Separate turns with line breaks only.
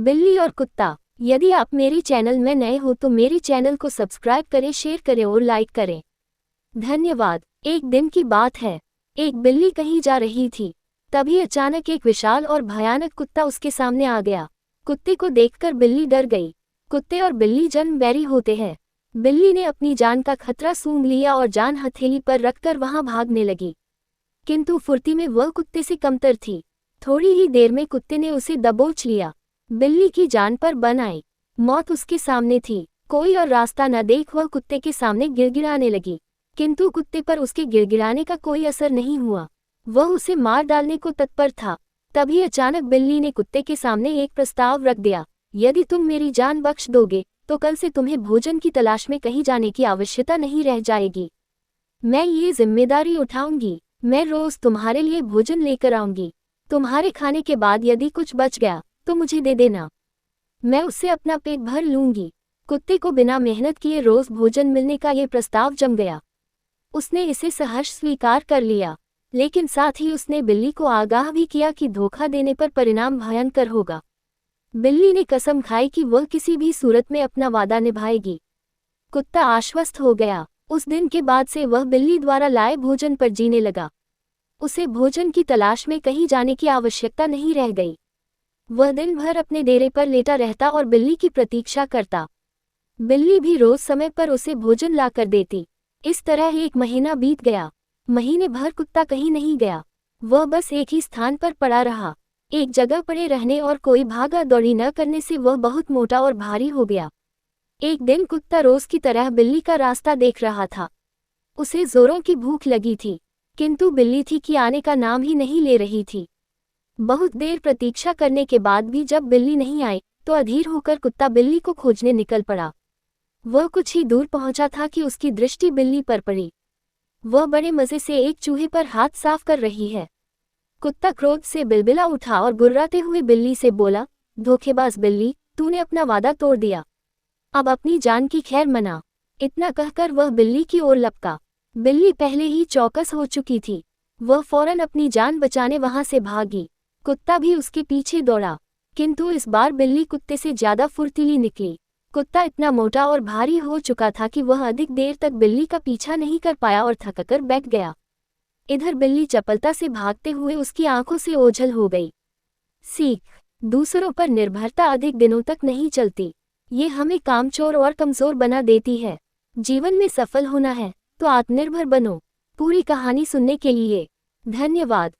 बिल्ली और कुत्ता। यदि आप मेरी चैनल में नए हो तो मेरी चैनल को सब्सक्राइब करें, शेयर करें और लाइक करें। धन्यवाद। एक दिन की बात है। एक बिल्ली कहीं जा रही थी। तभी अचानक एक विशाल और भयानक कुत्ता उसके सामने आ गया। कुत्ते को देखकर बिल्ली डर गई। कुत्ते और बिल्ली जन्म बैरी होते हैं। बिल्ली ने अपनी जान का खतरा सूंघ लिया और जान हथेली पर रखकर वहां भागने लगी। किंतु फुर्ती में वह कुत्ते से कमतर थी। थोड़ी ही देर में कुत्ते ने उसे दबोच लिया। बिल्ली की जान पर बन आई। मौत उसके सामने थी। कोई और रास्ता न देख वह कुत्ते के सामने गिड़गिड़ाने लगी। किंतु कुत्ते पर उसके गिड़गिड़ाने का कोई असर नहीं हुआ। वह उसे मार डालने को तत्पर था। तभी अचानक बिल्ली ने कुत्ते के सामने एक प्रस्ताव रख दिया। यदि तुम मेरी जान बख्श दोगे तो कल से तुम्हें भोजन की तलाश में कहीं जाने की आवश्यकता नहीं रह जाएगी। मैं ये जिम्मेदारी उठाऊंगी। मैं रोज तुम्हारे लिए भोजन लेकर आऊंगी। तुम्हारे खाने के बाद यदि कुछ बच गया तो मुझे दे देना। मैं उससे अपना पेट भर लूंगी। कुत्ते को बिना मेहनत किए रोज भोजन मिलने का ये प्रस्ताव जम गया। उसने इसे सहर्ष स्वीकार कर लिया, लेकिन साथ ही उसने बिल्ली को आगाह भी किया कि धोखा देने पर परिणाम भयंकर होगा। बिल्ली ने कसम खाई कि वह किसी भी सूरत में अपना वादा निभाएगी। कुत्ता आश्वस्त हो गया। उस दिन के बाद से वह बिल्ली द्वारा लाए भोजन पर जीने लगा। उसे भोजन की तलाश में कहीं जाने की आवश्यकता नहीं रह गई। वह दिन भर अपने डेरे पर लेटा रहता और बिल्ली की प्रतीक्षा करता। बिल्ली भी रोज समय पर उसे भोजन लाकर देती। इस तरह एक महीना बीत गया। महीने भर कुत्ता कहीं नहीं गया। वह बस एक ही स्थान पर पड़ा रहा। एक जगह पड़े रहने और कोई भागा दौड़ी न करने से वह बहुत मोटा और भारी हो गया। एक दिन कुत्ता रोज की तरह बिल्ली का रास्ता देख रहा था। उसे जोरों की भूख लगी थी, किंतु बिल्ली थी कि आने का नाम ही नहीं ले रही थी। बहुत देर प्रतीक्षा करने के बाद भी जब बिल्ली नहीं आई तो अधीर होकर कुत्ता बिल्ली को खोजने निकल पड़ा। वह कुछ ही दूर पहुंचा था कि उसकी दृष्टि बिल्ली पर पड़ी। वह बड़े मजे से एक चूहे पर हाथ साफ कर रही है। कुत्ता क्रोध से बिलबिला उठा और गुर्राते हुए बिल्ली से बोला, धोखेबाज बिल्ली, तूने अपना वादा तोड़ दिया। अब अपनी जान की खैर मना। इतना कहकर वह बिल्ली की ओर लपका। बिल्ली पहले ही चौकस हो चुकी थी। वह फौरन अपनी जान बचाने वहां से भागी। कुत्ता भी उसके पीछे दौड़ा, किंतु इस बार बिल्ली कुत्ते से ज्यादा फुर्तीली निकली। कुत्ता इतना मोटा और भारी हो चुका था कि वह अधिक देर तक बिल्ली का पीछा नहीं कर पाया और थककर बैठ गया। इधर बिल्ली चपलता से भागते हुए उसकी आंखों से ओझल हो गई। सीख: दूसरों पर निर्भरता अधिक दिनों तक नहीं चलती। ये हमें कामचोर और कमजोर बना देती है। जीवन में सफल होना है तो आत्मनिर्भर बनो। पूरी कहानी सुनने के लिए धन्यवाद।